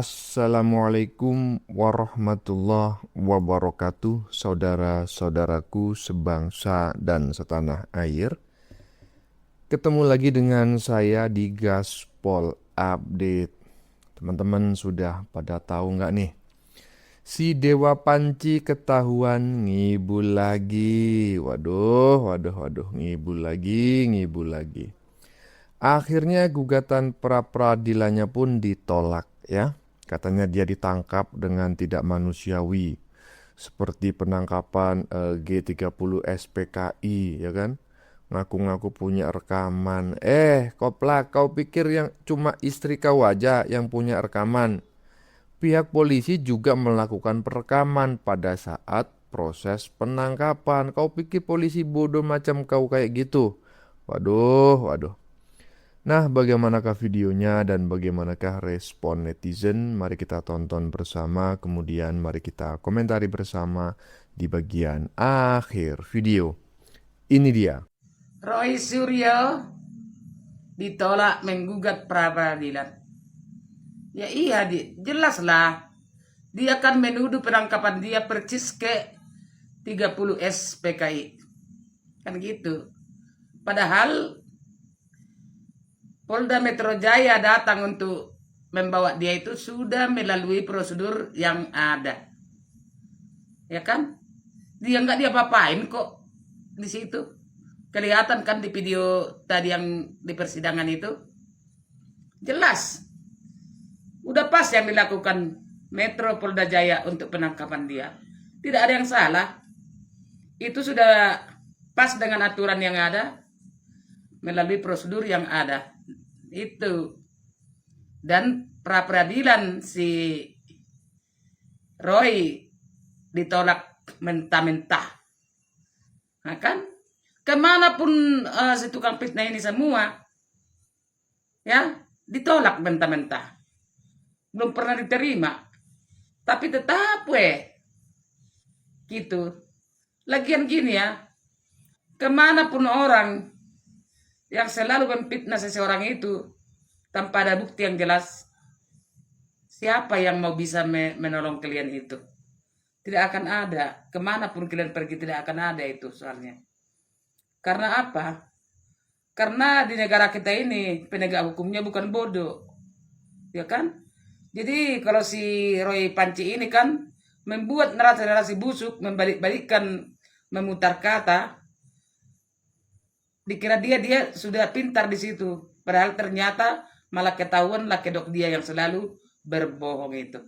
Assalamualaikum warahmatullahi wabarakatuh, saudara-saudaraku sebangsa dan setanah air. Ketemu lagi dengan saya di Gaspol Update. Teman-teman sudah pada tahu nggak nih? Si Dewa Panci ketahuan ngibul lagi. Waduh, ngibul lagi. Akhirnya gugatan pra-peradilannya pun ditolak ya. Katanya dia ditangkap dengan tidak manusiawi. Seperti penangkapan G30 SPKI ya kan. Ngaku-ngaku punya rekaman. Koplak, kau pikir yang cuma istri kau aja yang punya rekaman? Pihak polisi juga melakukan perekaman pada saat proses penangkapan. Kau pikir polisi bodoh macam kau kayak gitu? Waduh. Nah, bagaimanakah videonya dan bagaimanakah respon netizen? Mari kita tonton bersama, kemudian mari kita komentari bersama di bagian akhir video. Ini dia. Roy Suryo ditolak menggugat pra-peradilan. Ya iya, jelaslah. Dia akan menuduh penangkapan dia percis ke 30 SPKI. Kan gitu. Padahal Polda Metro Jaya datang untuk membawa dia itu sudah melalui prosedur yang ada. Ya kan? Dia nggak diapa-apain kok di situ. Kelihatan kan di video tadi yang di persidangan itu. Jelas. Udah pas yang dilakukan Metro Polda Jaya untuk penangkapan dia. Tidak ada yang salah. Itu sudah pas dengan aturan yang ada. Melalui prosedur yang ada. Itu. Dan pra-peradilan si Roy ditolak mentah-mentah. Nah kan? Kemanapun si tukang fitnah ini semua, ya ditolak mentah-mentah. Belum pernah diterima. Tapi tetap gitu. Lagian gini ya, kemanapun orang yang selalu memfitnah seseorang itu tanpa ada bukti yang jelas, siapa yang mau bisa menolong kalian itu? Tidak akan ada. Kemanapun kalian pergi tidak akan ada itu soalnya. Karena apa? Karena di negara kita ini penegak hukumnya bukan bodoh. Ya kan? Jadi kalau si Roy Panci ini kan membuat narasi-narasi busuk, membalik-balikkan, memutar kata, dikira dia sudah pintar di situ. Padahal ternyata malah ketahuan lah kedok dia yang selalu berbohong itu.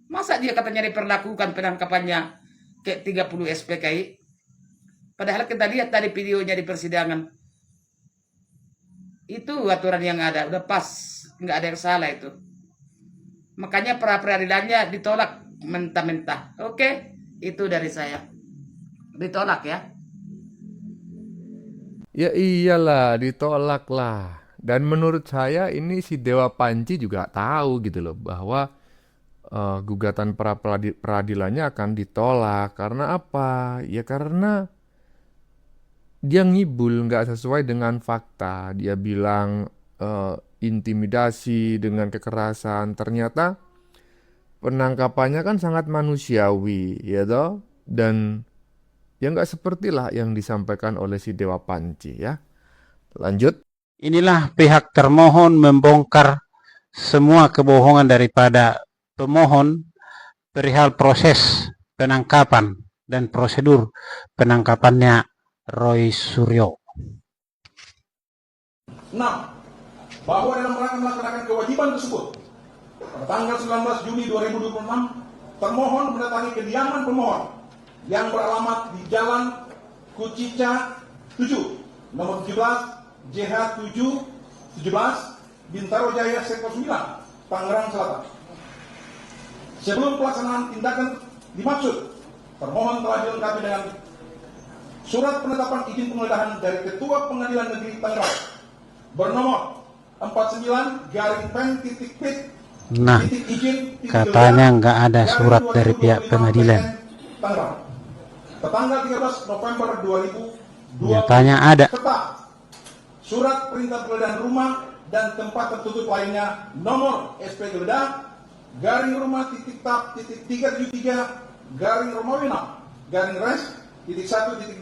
Masa dia katanya diperlakukan penangkapannya ke 30 SPKI? Padahal kita lihat tadi videonya di persidangan. Itu aturan yang ada, udah pas, nggak ada yang salah itu. Makanya pra-peradilannya ditolak mentah-mentah. Oke, itu dari saya. Ditolak ya. Ya iyalah, ditolak lah. Dan menurut saya ini si Dewa Panci juga tahu gitu loh bahwa gugatan pra-peradilannya akan ditolak. Karena apa? Ya karena dia ngibul nggak sesuai dengan fakta. Dia bilang intimidasi dengan kekerasan. Ternyata penangkapannya kan sangat manusiawi, ya toh? Dan ya nggak sepertilah yang disampaikan oleh si Dewa Panci ya. Lanjut. Inilah pihak termohon membongkar semua kebohongan daripada pemohon perihal proses penangkapan dan prosedur penangkapannya Roy Suryo. 6. Bahwa dalam rangka melaksanakan kewajiban tersebut, pada tanggal 19 Juni 2026, termohon mendatangi kediaman pemohon yang beralamat di Jalan Kucica 7, nomor 17, JH 717, Bintaro Jaya, Sektor 9, Tangerang Selatan. Sebelum pelaksanaan tindakan dimaksud, termohon telah dilengkapi dengan surat penetapan izin penggeledahan dari Ketua Pengadilan Negeri Tangerang bernomor 49/pen-pit. Nah, katanya nggak ada surat dari pihak pengadilan. Tanggal 13 November 2020. Nyatanya ada. Surat perintah penggeledahan rumah dan tempat tertutup lainnya nomor SP geledah garing rumah titik tap titik 373 garing Romawi 6 garing res titik 1.24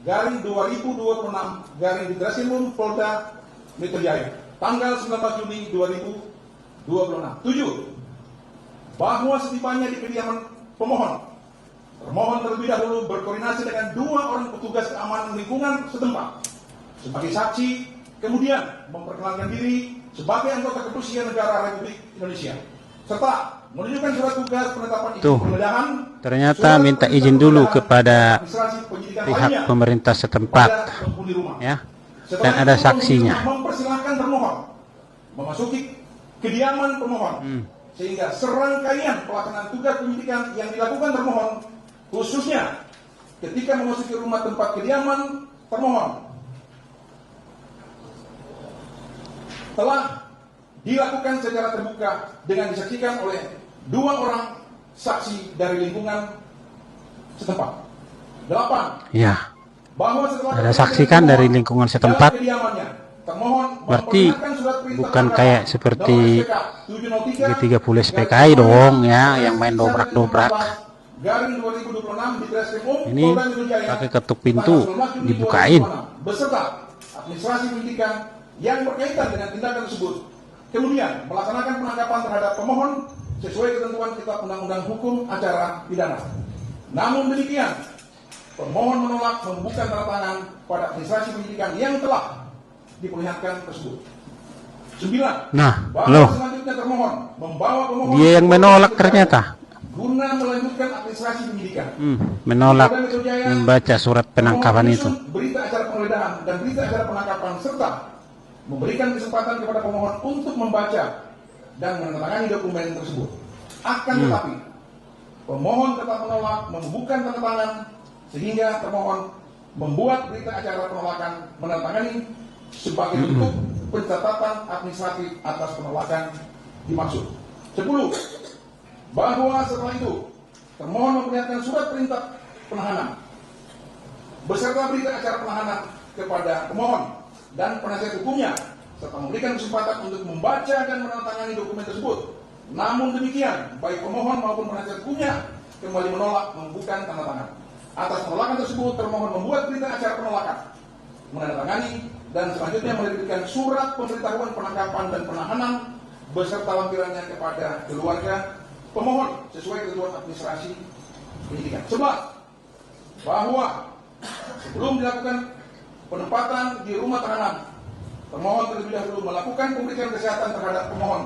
garing 2026 garing Ditreskrimum Polda Metro Jaya tanggal 19 Juni 2026. 7. Bahwa setibanya di kediaman pemohon, termohon terlebih dahulu berkoordinasi dengan 2 orang petugas keamanan lingkungan setempat sebagai saksi, kemudian memperkenalkan diri sebagai anggota Kepolisian Negara Republik Indonesia, serta menunjukkan surat tugas penetapan izin Tuh, penggeledahan. ternyata surat minta perintah izin dulu penggeledahan kepada dan administrasi penyidikan pihak lainnya pemerintah setempat, pada penghuni rumah. ya, Setelah dan ada itu, saksinya. mempersilahkan termohon memasuki kediaman pemohon, sehingga serangkaian pelaksanaan tugas penyidikan yang dilakukan termohon, khususnya ketika memasuki rumah tempat kediaman termohon, telah dilakukan secara terbuka dengan disaksikan oleh 2 orang saksi dari lingkungan setempat. 8. Ya, Bahwa setelah ada saksi kan dari lingkungan setempat. dalam kediamannya, termohon Berarti memperlihatkan surat perintah bukan penangkapan kayak seperti nomor SPK 703 G30 SPKI dong ya, yang main dobrak-dobrak. garing 2026 di Ditreskrimum Ini Polda Metro Jaya pakai ketuk pintu, tanggal 19 Juni dibukain. 2026, beserta administrasi penyidikan yang berkaitan dengan tindakan tersebut. Kemudian melaksanakan penangkapan terhadap pemohon sesuai ketentuan Kitab Undang-Undang Hukum Acara Pidana. Namun demikian, pemohon menolak membuka tanda tangan pada administrasi penyidikan yang telah diperlihatkan tersebut. 9. Nah, Bahwa loh, selanjutnya termohon membawa pemohon dia yang menolak ternyata. guna melanjutkan administrasi penyidikan. Menolak Polda Metro Jaya membaca surat penangkapan pemohon itu. menyusun berita acara penggeledahan dan berita acara penangkapan serta memberikan kesempatan kepada pemohon untuk membaca dan menandatangani dokumen tersebut. Akan tetapi pemohon tetap menolak membuka tanda tangan sehingga termohon membuat berita acara penolakan menandatangani sebagai bentuk pencatatan administratif atas penolakan dimaksud. 10. Bahwa setelah itu termohon memperlihatkan surat perintah penahanan beserta berita acara penahanan kepada pemohon dan penasihat hukumnya serta memberikan kesempatan untuk membaca dan menandatangani dokumen tersebut. Namun demikian, baik pemohon maupun penasihat hukumnya kembali menolak membuka tanda tangan. Atas penolakan tersebut, termohon membuat berita acara penolakan, menandatangani dan selanjutnya menerbitkan surat pemberitahuan penangkapan dan penahanan beserta lampirannya kepada keluarga pemohon sesuai ketentuan administrasi penyidikan. 11. Bahwa sebelum dilakukan penempatan di rumah tahanan, termohon terlebih dahulu melakukan pemeriksaan kesehatan terhadap pemohon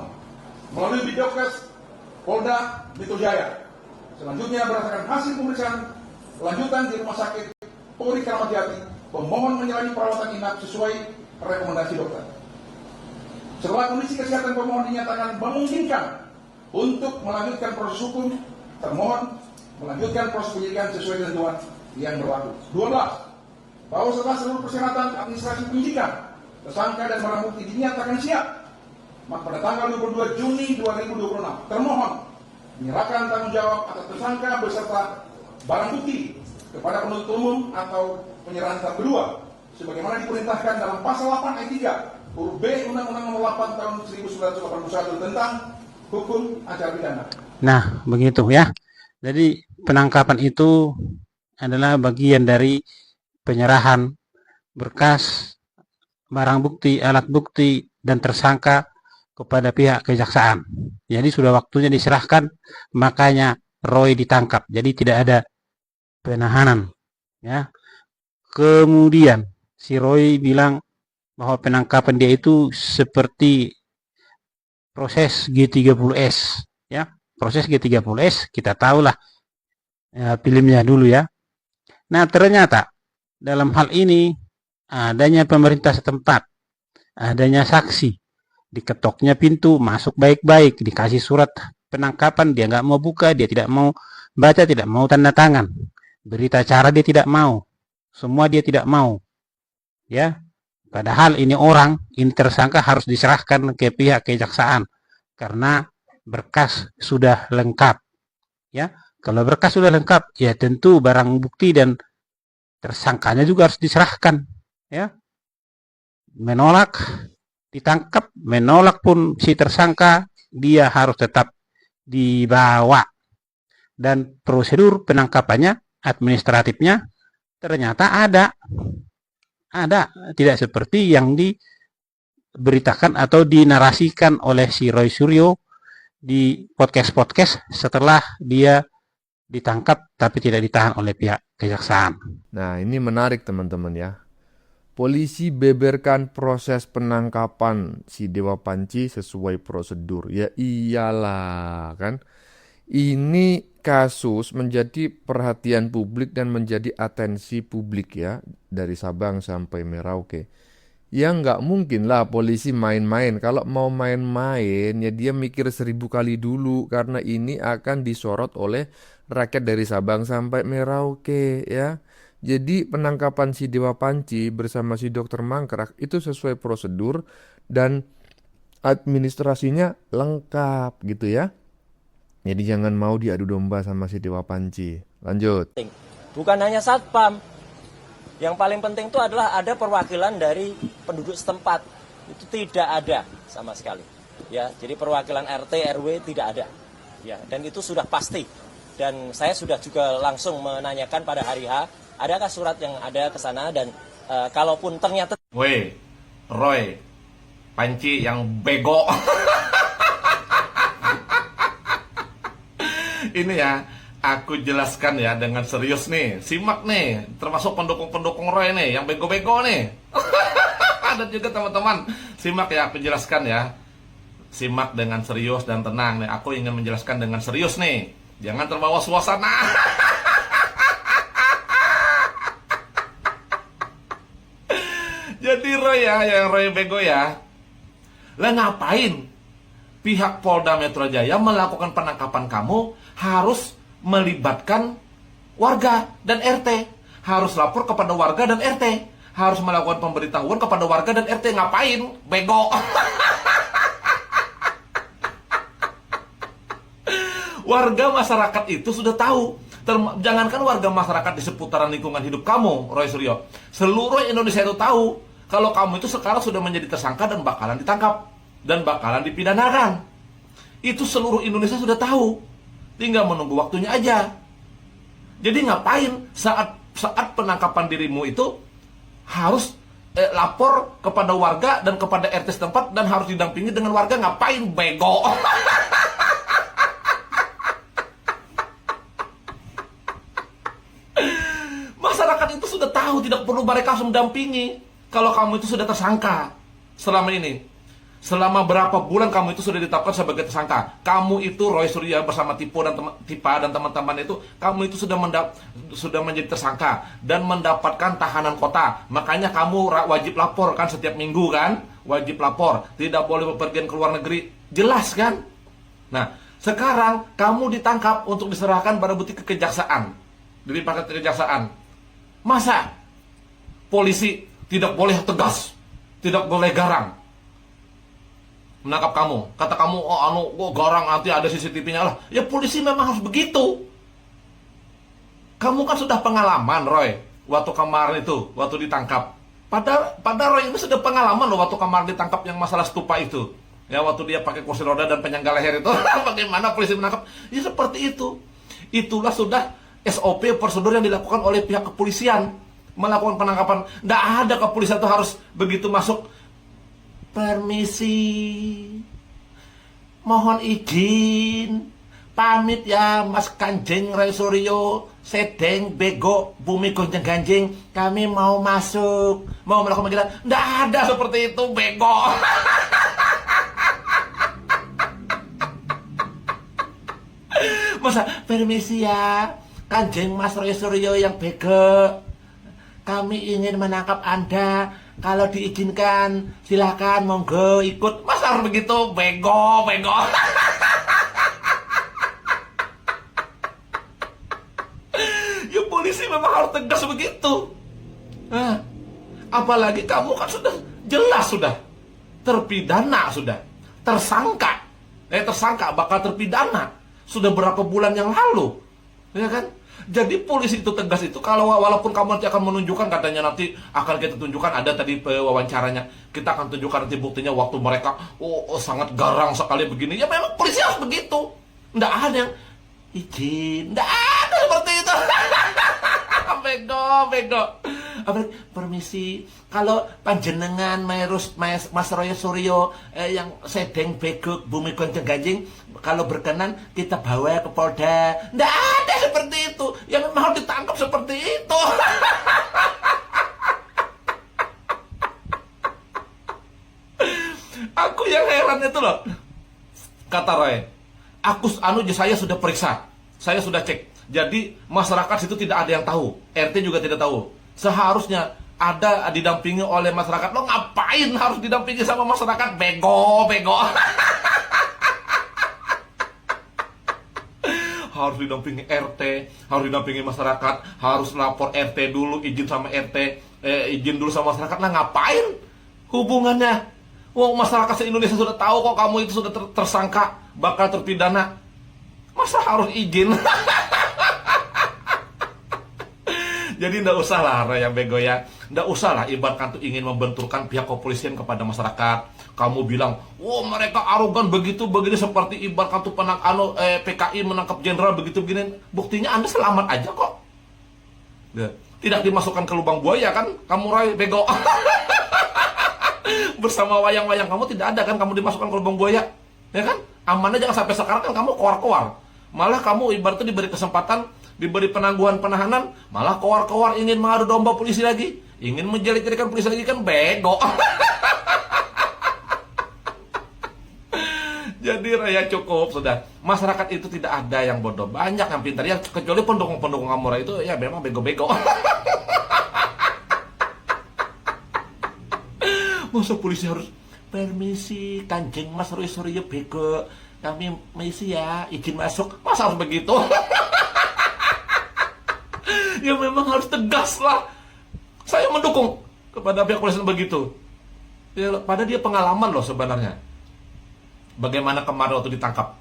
melalui Bidokes Polda Metro Jaya. Selanjutnya berdasarkan hasil pemeriksaan lanjutan di Rumah Sakit Polri Kramat Jati, pemohon menjalani perawatan inap sesuai rekomendasi dokter. Setelah kondisi kesehatan pemohon dinyatakan memungkinkan untuk melanjutkan proses hukum, termohon melanjutkan proses penyidikan sesuai ketentuan yang berlaku. 12. Bahwa setelah seluruh persyaratan administrasi penyidikan, tersangka dan barang bukti dinyatakan siap, maka pada tanggal 22 Juni 2026, termohon menyerahkan tanggung jawab atas tersangka beserta barang bukti kepada penuntut umum atau penyerahan tahap kedua, sebagaimana diperintahkan dalam pasal 8 ayat 3 huruf B Undang-Undang Nomor 8 Tahun 1981 tentang Hukum Acara Pidana. Nah, begitu ya. Jadi penangkapan itu adalah bagian dari penyerahan berkas, barang bukti, alat bukti, dan tersangka kepada pihak kejaksaan. Jadi sudah waktunya diserahkan, makanya Roy ditangkap. Jadi tidak ada penahanan. Ya. Kemudian si Roy bilang bahwa penangkapan dia itu seperti proses G30S. Ya, proses G30S kita tahulah ya, filmnya dulu ya. Nah ternyata dalam hal ini adanya pemerintah setempat, adanya saksi, diketoknya pintu, masuk baik-baik, dikasih surat penangkapan, dia nggak mau buka, dia tidak mau baca, tidak mau tanda tangan, berita acara dia tidak mau, semua dia tidak mau, ya. Padahal ini orang, ini tersangka harus diserahkan ke pihak kejaksaan karena berkas sudah lengkap, ya. Kalau berkas sudah lengkap, ya tentu barang bukti dan tersangkanya juga harus diserahkan, ya. Menolak, ditangkap, menolak pun si tersangka dia harus tetap dibawa. Dan prosedur penangkapannya, administratifnya ternyata ada, tidak seperti yang diberitakan atau dinarasikan oleh si Roy Suryo di podcast-podcast setelah dia ditangkap tapi tidak ditahan oleh pihak kejaksaan. Nah, ini menarik teman-teman ya. Polisi beberkan proses penangkapan si Dewa Panci sesuai prosedur. Ya iyalah kan. Ini kasus menjadi perhatian publik dan menjadi atensi publik ya. Dari Sabang sampai Merauke. Ya nggak mungkin lah polisi main-main. Kalau mau main-main ya dia mikir 1000 kali dulu. Karena ini akan disorot oleh rakyat dari Sabang sampai Merauke ya. Jadi penangkapan si Dewa Panci bersama si Dokter Mangkrak itu sesuai prosedur dan administrasinya lengkap gitu ya. Jadi jangan mau diadu domba sama si Dewa Panci. Lanjut. Bukan hanya satpam. Yang paling penting itu adalah ada perwakilan dari penduduk setempat. Itu tidak ada sama sekali. Ya, jadi perwakilan RT RW tidak ada. Ya, dan itu sudah pasti. Dan saya sudah juga langsung menanyakan pada hari H, adakah surat yang ada ke sana dan kalaupun ternyata Woi, Roy, Panci yang bego. Ini ya, aku jelaskan ya dengan serius nih. Simak nih, termasuk pendukung-pendukung Roy nih, yang bego-bego nih. Ada juga teman-teman. Simak ya, aku jelaskan ya. Simak dengan serius dan tenang nih. Aku ingin menjelaskan dengan serius nih. Jangan terbawa suasana. Jadi Roy ya, yang Roy bego ya. Lah ngapain pihak Polda Metro Jaya melakukan penangkapan kamu harus melibatkan warga dan RT. Harus lapor kepada warga dan RT. Harus melakukan pemberitahuan kepada warga dan RT. Ngapain? Bego. Warga masyarakat itu sudah tahu. Jangankan warga masyarakat di seputaran lingkungan hidup kamu, Roy Suryo. Seluruh Indonesia itu tahu kalau kamu itu sekarang sudah menjadi tersangka dan bakalan ditangkap dan bakalan dipidanakan. Itu seluruh Indonesia sudah tahu. Tinggal menunggu waktunya aja. Jadi ngapain saat penangkapan dirimu itu harus lapor kepada warga dan kepada RT setempat dan harus didampingi dengan warga? Ngapain bego? Masyarakat itu sudah tahu, tidak perlu mereka harus mendampingi. Kalau kamu itu sudah tersangka selama ini. Selama berapa bulan kamu itu sudah ditetapkan sebagai tersangka. Kamu itu Roy Suryo bersama Tipa dan teman-teman itu, kamu itu sudah menjadi tersangka dan mendapatkan tahanan kota. Makanya kamu wajib lapor kan setiap minggu kan? Wajib lapor, tidak boleh bepergian ke luar negeri. Jelas kan? Nah, sekarang kamu ditangkap untuk diserahkan barang bukti ke kejaksaan. Dilimpahkan ke kejaksaan. Masa polisi tidak boleh tegas, tidak boleh garang menangkap kamu? Kata kamu, garang, nanti ada CCTV-nya lah. Ya polisi memang harus begitu. Kamu kan sudah pengalaman, Roy, waktu kemarin itu, waktu ditangkap. Pada Roy ini sudah pengalaman loh waktu kemarin ditangkap yang masalah stupa itu. Ya, waktu dia pakai kursi roda dan penyangga leher itu. Bagaimana polisi menangkap? Ya seperti itu. Itulah sudah SOP prosedur yang dilakukan oleh pihak kepolisian melakukan penangkapan. Tidak ada kepolisian itu harus begitu masuk. Permisi, mohon izin, pamit ya Mas Kanjeng Roy Suryo, Sedeng bego bumi gonjang ganjing, kami mau masuk, mau melakukan panggilan. Tidak ada seperti itu, bego. Masa permisi ya Kanjeng Mas Roy Suryo yang bego, kami ingin menangkap Anda. Kalau diizinkan, silakan, monggo ikut. Masa harus begitu? Bego. Ya polisi memang harus tegas begitu. Nah, apalagi kamu kan sudah jelas sudah terpidana, sudah tersangka. Tersangka bakal terpidana. Sudah berapa bulan yang lalu. Ya kan? Jadi polisi itu tegas itu kalau walaupun kamu nanti akan menunjukkan, katanya nanti akan kita tunjukkan, ada tadi wawancaranya, kita akan tunjukkan nanti buktinya waktu mereka sangat garang sekali begini. Ya memang polisi harus begitu. Nggak ada yang izin, nggak ada seperti itu. Bego. Permisi, kalau panjenengan Mas Royo Suryo yang sedang begok bumi gonceng ganjing, kalau berkenan kita bawa ke Polda. Nggak ada seperti itu. Yang memang harus ditangkap seperti itu. Aku yang heran itu loh. Kata Roy, saya sudah periksa, saya sudah cek. Jadi masyarakat situ tidak ada yang tahu, RT juga tidak tahu. Seharusnya ada didampingi oleh masyarakat. Lo ngapain harus didampingi sama masyarakat? Bego. Harus didampingi RT, harus didampingi masyarakat, harus lapor RT dulu, izin sama RT, izin dulu sama masyarakat. Nah ngapain hubungannya? Wong masyarakat se-Indonesia sudah tahu kok kamu itu sudah tersangka, bakal terpidana. Masa harus izin? Jadi nggak usah lah yang bego ya. Nggak usah lah ibaratkan tuh ingin membenturkan pihak kepolisian kepada masyarakat. Kamu bilang, mereka arogan begitu begini, seperti ibaratkan tuh PKI menangkap jenderal begitu begini. Buktinya Anda selamat aja kok. Tidak dimasukkan ke lubang buaya kan? Kamu Roy bego. Bersama wayang-wayang kamu tidak ada kan kamu dimasukkan ke lubang buaya. Ya kan? Amannya jangan sampai sekarang kan kamu koar-koar. Malah kamu ibaratnya diberi kesempatan, diberi penangguhan penahanan, malah koar-koar ingin mengadu domba polisi lagi, ingin menjelit-jelikan polisi lagi, kan bego. Jadi Raya cukup sudah. Masyarakat itu tidak ada yang bodoh, banyak yang pintar ya, kecuali pendukung-pendukung kamu itu ya memang bego-bego. Masa polisi harus permisi Kanjeng Mas Roy Suryo bego, kami misi ya, izin masuk. Masa harus begitu? Ya memang harus tegas lah. Saya mendukung kepada pihak polisi begitu. Ya, pada dia pengalaman loh sebenarnya. Bagaimana kemarin waktu ditangkap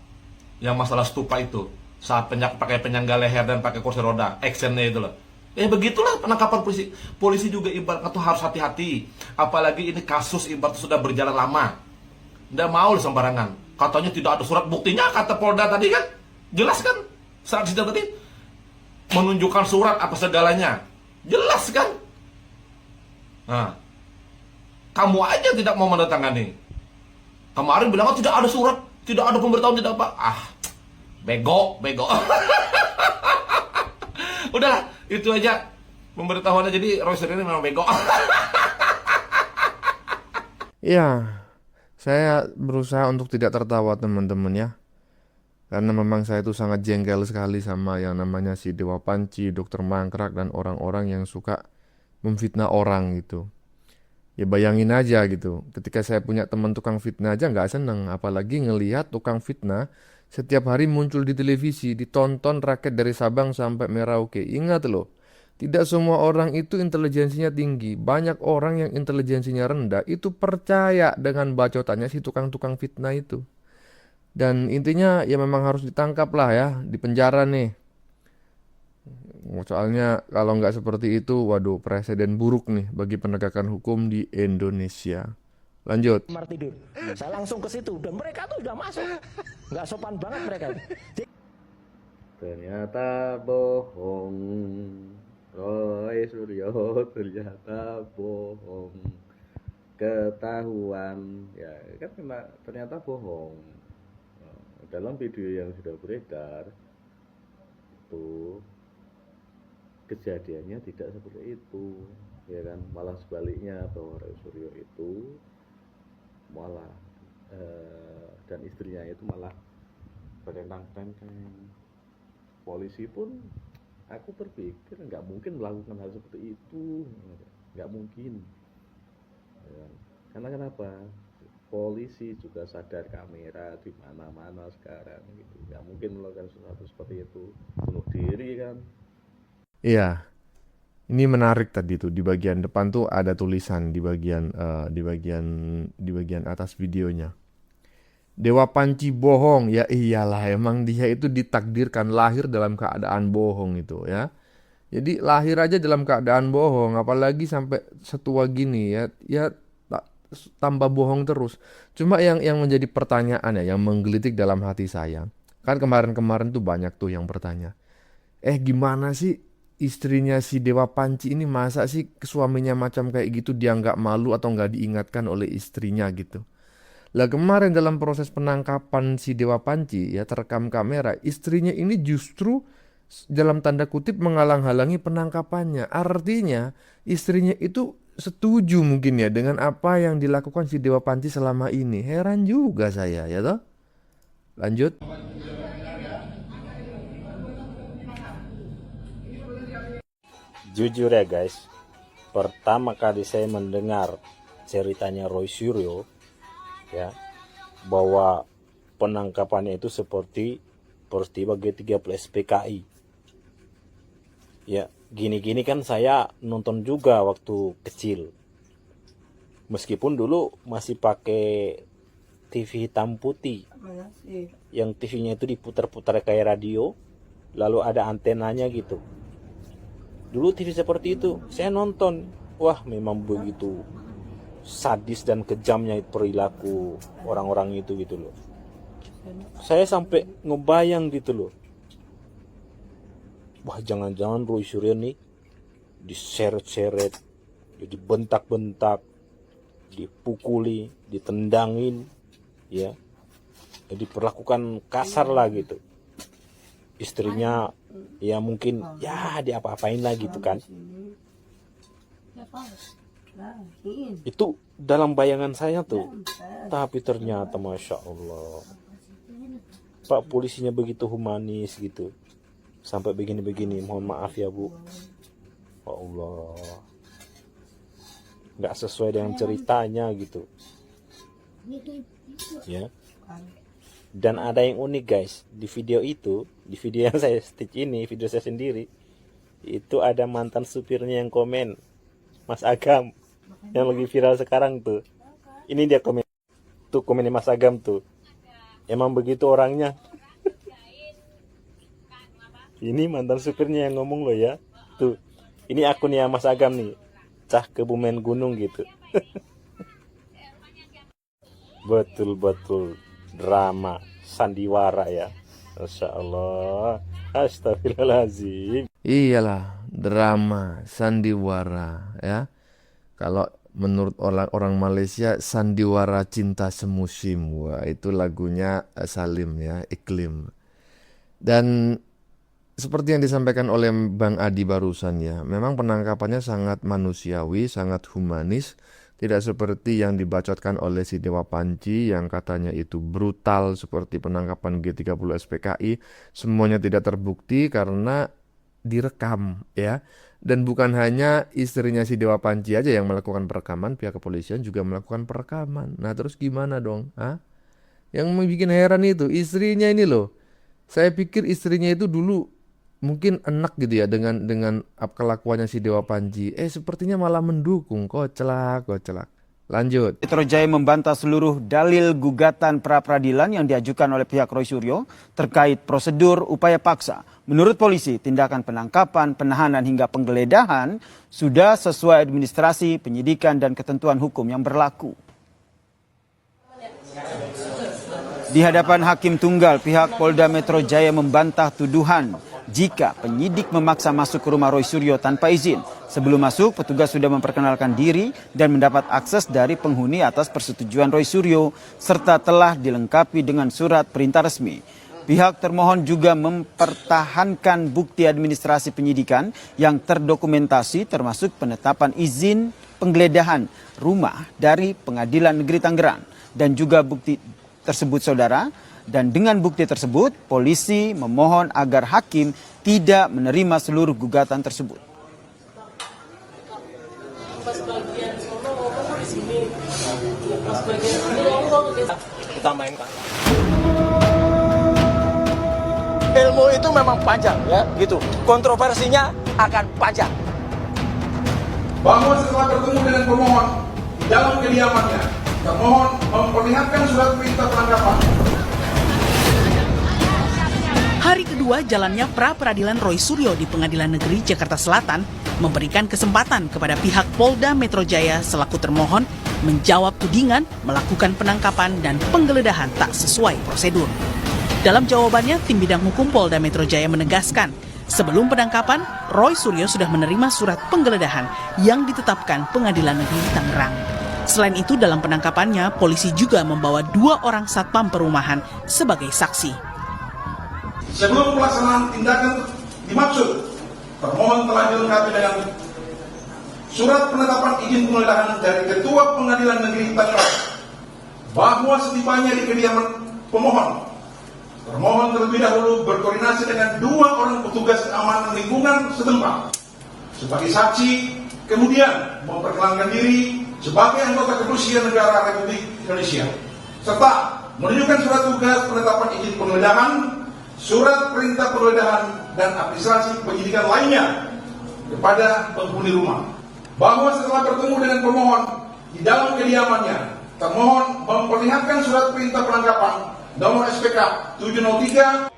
yang masalah stupa itu, saat pakai penyangga leher dan pakai kursi roda, actionnya itu loh. Ya begitulah penangkapan polisi. Polisi juga ibaratnya tuh harus hati-hati. Apalagi ini kasus ibarat sudah berjalan lama. Nggak mau sembarangan. Katanya tidak ada surat buktinya, kata Polda tadi kan. Jelas kan? Saat sidang tadi menunjukkan surat apa segalanya. Jelas kan? Nah, kamu aja tidak mau menandatangani. Kemarin bilang tidak ada surat, tidak ada pemberitahuan, tidak apa. Bego. Udah, itu aja pemberitahuannya. Jadi Roy Suryo ini memang bego. Ya, saya berusaha untuk tidak tertawa teman-teman ya. Karena memang saya itu sangat jengkel sekali sama yang namanya si Dewa Panci, Dokter Mangkrak, dan orang-orang yang suka memfitnah orang gitu. Ya bayangin aja gitu, ketika saya punya teman tukang fitnah aja nggak seneng, apalagi ngelihat tukang fitnah setiap hari muncul di televisi, ditonton rakyat dari Sabang sampai Merauke. Ingat loh, tidak semua orang itu intelijensinya tinggi. Banyak orang yang intelijensinya rendah itu percaya dengan bacotannya si tukang-tukang fitnah itu. Dan intinya ya memang harus ditangkap lah ya, di penjara nih. Soalnya kalau nggak seperti itu, waduh, presiden buruk nih bagi penegakan hukum di Indonesia. Lanjut. Kamar tidur. Saya langsung ke situ dan mereka tuh udah masuk. Nggak sopan banget mereka. Ternyata bohong, Roy Suryo ternyata bohong, ketahuan ya kan, memang ternyata bohong. Dalam video yang sudah beredar itu kejadiannya tidak seperti itu, ya kan, malah sebaliknya, bahwa Roy Suryo itu malah dan istrinya itu malah bertentang-tentang. Polisi pun aku berpikir nggak mungkin melakukan hal seperti itu, nggak mungkin ya kan? Karena kenapa? Polisi juga sadar kamera di mana-mana sekarang gitu, nggak mungkin melakukan sesuatu seperti itu, bunuh diri kan. Iya, ini menarik tadi tuh, di bagian depan tuh ada tulisan di bagian atas videonya. Dewa Panci bohong, ya iyalah emang dia itu ditakdirkan lahir dalam keadaan bohong itu ya. Jadi lahir aja dalam keadaan bohong, apalagi sampai setua gini ya, ya tambah bohong terus. Cuma yang menjadi pertanyaan ya, yang menggelitik dalam hati saya, kan kemarin-kemarin tuh banyak tuh yang bertanya, gimana sih istrinya si Dewa Panci ini, masa sih suaminya macam kayak gitu, dia nggak malu atau nggak diingatkan oleh istrinya gitu. Lah kemarin dalam proses penangkapan si Dewa Panci ya, terekam kamera, istrinya ini justru dalam tanda kutip menghalang-halangi penangkapannya. Artinya istrinya itu setuju mungkin ya dengan apa yang dilakukan si Dewa Panci selama ini. Heran juga saya ya toh. Lanjut. Jujur ya guys, pertama kali saya mendengar ceritanya Roy Suryo ya, bahwa penangkapannya itu seperti peristiwa G30 SPKI. Ya, gini-gini kan saya nonton juga waktu kecil. Meskipun dulu masih pakai TV hitam putih. Yang TV-nya itu diputar-putar kayak radio, lalu ada antenanya gitu. Dulu TV seperti itu, saya nonton. Wah, memang begitu sadis dan kejamnya perilaku orang-orang itu gitu loh. Saya sampai ngebayang gitu loh. Wah, jangan-jangan Roy Suryo nih diseret-seret, dibentak-bentak, dipukuli, ditendangin, ya, diperlakukan kasar lah gitu. Istrinya ya mungkin ya diapa-apain lah gitu kan. Itu dalam bayangan saya tuh. Tapi ternyata Masya Allah, Pak polisinya begitu humanis gitu. Sampai begini-begini, mohon maaf ya Bu. Ya Allah, nggak sesuai dengan ceritanya gitu ya. Dan ada yang unik guys, di video itu, di video yang saya stitch ini, video saya sendiri, itu ada mantan supirnya yang komen, Mas Agam, yang lagi viral sekarang tuh. Ini dia komen, tuh komennya Mas Agam tuh, emang begitu orangnya. Ini mantan supirnya yang ngomong loh ya. Tuh, ini akunnya Mas Agam nih, cah kebumen gunung gitu. Betul-betul drama sandiwara ya. Masya Allah. Astagfirullahaladzim. Iyalah, drama sandiwara ya. Kalau menurut orang Malaysia, sandiwara cinta semusim. Wah, itu lagunya Salim ya, Iklim. Dan seperti yang disampaikan oleh Bang Adi barusan ya, memang penangkapannya sangat manusiawi, sangat humanis. Tidak seperti yang dibacotkan oleh si Dewa Panci yang katanya itu brutal seperti penangkapan G30 SPKI. Semuanya tidak terbukti karena direkam ya. Dan bukan hanya istrinya si Dewa Panci aja yang melakukan perekaman, pihak kepolisian juga melakukan perekaman. Nah terus gimana dong? Yang bikin heran itu istrinya ini loh. Saya pikir istrinya itu dulu mungkin enak gitu ya dengan kelakuannya si Dewa Panci. Sepertinya malah mendukung. Koclak. Lanjut. Metro Jaya membantah seluruh dalil gugatan pra-peradilan yang diajukan oleh pihak Roy Suryo terkait prosedur upaya paksa. Menurut polisi, tindakan penangkapan, penahanan hingga penggeledahan sudah sesuai administrasi, penyidikan dan ketentuan hukum yang berlaku. Di hadapan Hakim Tunggal, pihak Polda Metro Jaya membantah tuduhan jika penyidik memaksa masuk ke rumah Roy Suryo tanpa izin. Sebelum masuk, petugas sudah memperkenalkan diri dan mendapat akses dari penghuni atas persetujuan Roy Suryo, serta telah dilengkapi dengan surat perintah resmi. Pihak termohon juga mempertahankan bukti administrasi penyidikan yang terdokumentasi termasuk penetapan izin penggeledahan rumah dari Pengadilan Negeri Tangerang. Dan juga bukti tersebut saudara, dan dengan bukti tersebut polisi memohon agar hakim tidak menerima seluruh gugatan tersebut. Kita mainkan. Ilmu itu memang panjang ya, gitu. Kontroversinya akan panjang. Bahwa setelah bertemu dengan pemohon di dalam kediamannya, termohon memperlihatkan surat perintah penangkapan. Hari kedua jalannya pra-peradilan Roy Suryo di Pengadilan Negeri Jakarta Selatan memberikan kesempatan kepada pihak Polda Metro Jaya selaku termohon menjawab tudingan melakukan penangkapan dan penggeledahan tak sesuai prosedur. Dalam jawabannya, tim bidang hukum Polda Metro Jaya menegaskan, sebelum penangkapan, Roy Suryo sudah menerima surat penggeledahan yang ditetapkan Pengadilan Negeri Tangerang. Selain itu, dalam penangkapannya, polisi juga membawa 2 orang satpam perumahan sebagai saksi. Sebelum pelaksanaan tindakan dimaksud, termohon telah dilengkapi dengan surat penetapan izin penggeledahan dari Ketua Pengadilan Negeri Tangerang bahwa setibanya di kediaman pemohon, termohon terlebih dahulu berkoordinasi dengan 2 orang petugas keamanan lingkungan setempat sebagai saksi, kemudian memperkenalkan diri sebagai anggota Kepolisian Negara Republik Indonesia, serta menunjukkan surat tugas penetapan izin penggeledahan, surat perintah penggeledahan, dan administrasi penyidikan lainnya kepada penghuni rumah. Bahwa setelah bertemu dengan pemohon di dalam kediamannya, termohon memperlihatkan surat perintah penangkapan nomor SPK 703.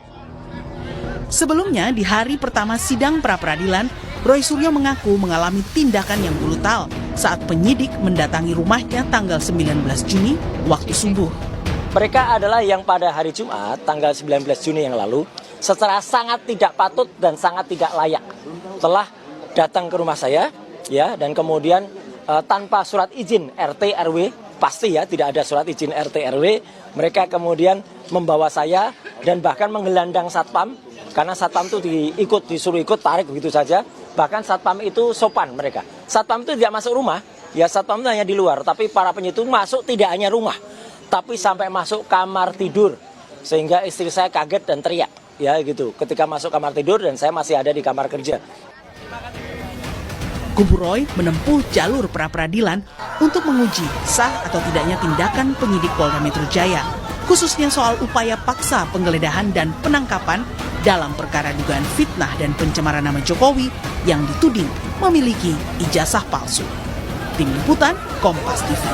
Sebelumnya, di hari pertama sidang pra-peradilan, Roy Suryo mengaku mengalami tindakan yang brutal saat penyidik mendatangi rumahnya tanggal 19 Juni waktu subuh. Mereka adalah yang pada hari Jumat, tanggal 19 Juni yang lalu, secara sangat tidak patut dan sangat tidak layak telah datang ke rumah saya, ya, dan kemudian tanpa surat izin RT RW, pasti ya tidak ada surat izin RT RW, mereka kemudian membawa saya dan bahkan menggelandang satpam, karena satpam itu disuruh ikut, tarik begitu saja. Bahkan satpam itu sopan mereka. Satpam itu tidak masuk rumah, ya satpam itu hanya di luar, tapi para penyidik masuk tidak hanya rumah, tapi sampai masuk kamar tidur, sehingga istri saya kaget dan teriak, ya gitu, ketika masuk kamar tidur dan saya masih ada di kamar kerja. Kubu Roy menempuh jalur pra-peradilan untuk menguji sah atau tidaknya tindakan penyidik Polda Metro Jaya, khususnya soal upaya paksa penggeledahan dan penangkapan dalam perkara dugaan fitnah dan pencemaran nama Jokowi yang dituding memiliki ijazah palsu. Tim Liputan, Kompas TV.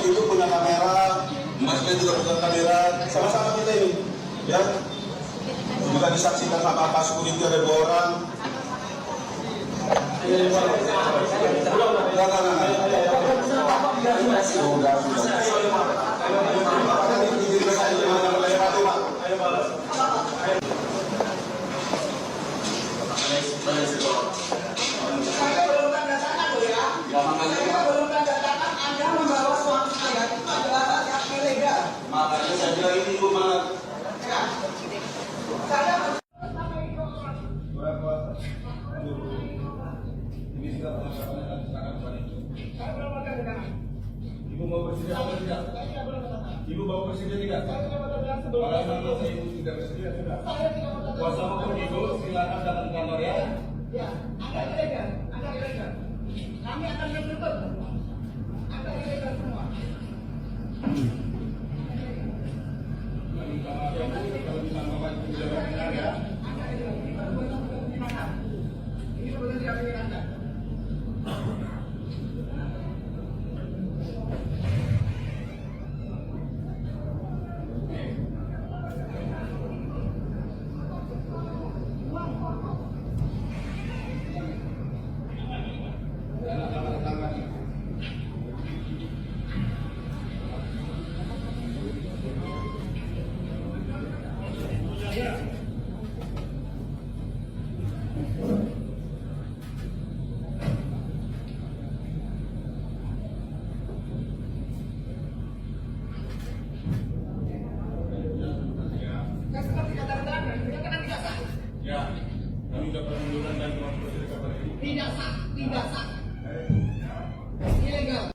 Itu punya kamera, Masnya juga punya kamera, sama-sama kita ini, ya. Juga disaksikan sama Pak Security ada 2 orang. Makanya saya bilang ini Ibu mana? Ibu mau bersedia atau tidak? Ibu mau bersedia tidak? Kalau menurut Ibu tidak bersedia sudah. Kuasa hukum Ibu silakan datang ke kantor ya. Ya, Anda ilegal. Kami akan menuntut. Anda ilegal semua.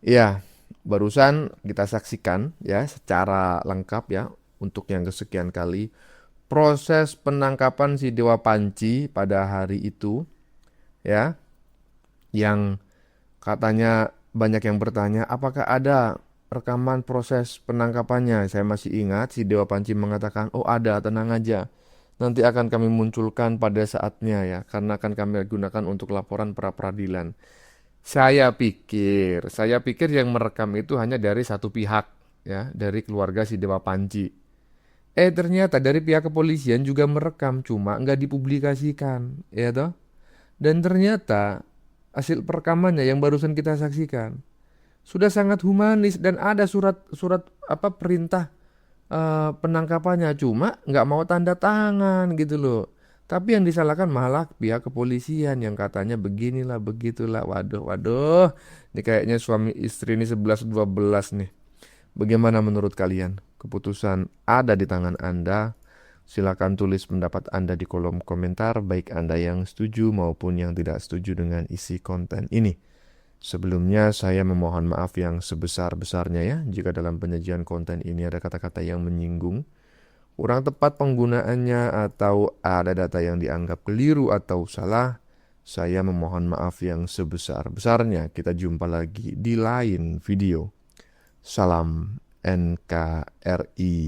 Ya, barusan kita saksikan ya secara lengkap ya untuk yang kesekian kali proses penangkapan si Dewa Panci pada hari itu ya, yang katanya banyak yang bertanya apakah ada rekaman proses penangkapannya. Saya masih ingat si Dewa Panci mengatakan, oh ada, tenang aja. Nanti akan kami munculkan pada saatnya ya, karena akan kami gunakan untuk laporan pra-peradilan. Saya pikir yang merekam itu hanya dari satu pihak, ya, dari keluarga si Dewa Panci. Ternyata dari pihak kepolisian juga merekam, cuma nggak dipublikasikan, ya toh. Dan ternyata hasil perekamannya yang barusan kita saksikan sudah sangat humanis dan ada surat perintah penangkapannya, cuma nggak mau tanda tangan gitu loh. Tapi yang disalahkan malah pihak kepolisian yang katanya beginilah begitulah. Waduh, ini kayaknya suami istri ini 11-12 nih. Bagaimana menurut kalian? Keputusan ada di tangan Anda. Silakan tulis pendapat Anda di kolom komentar, baik Anda yang setuju maupun yang tidak setuju dengan isi konten ini. Sebelumnya saya memohon maaf yang sebesar-besarnya ya, jika dalam penyajian konten ini ada kata-kata yang menyinggung, kurang tepat penggunaannya, atau ada data yang dianggap keliru atau salah. Saya memohon maaf yang sebesar-besarnya. Kita jumpa lagi di lain video. Salam NKRI.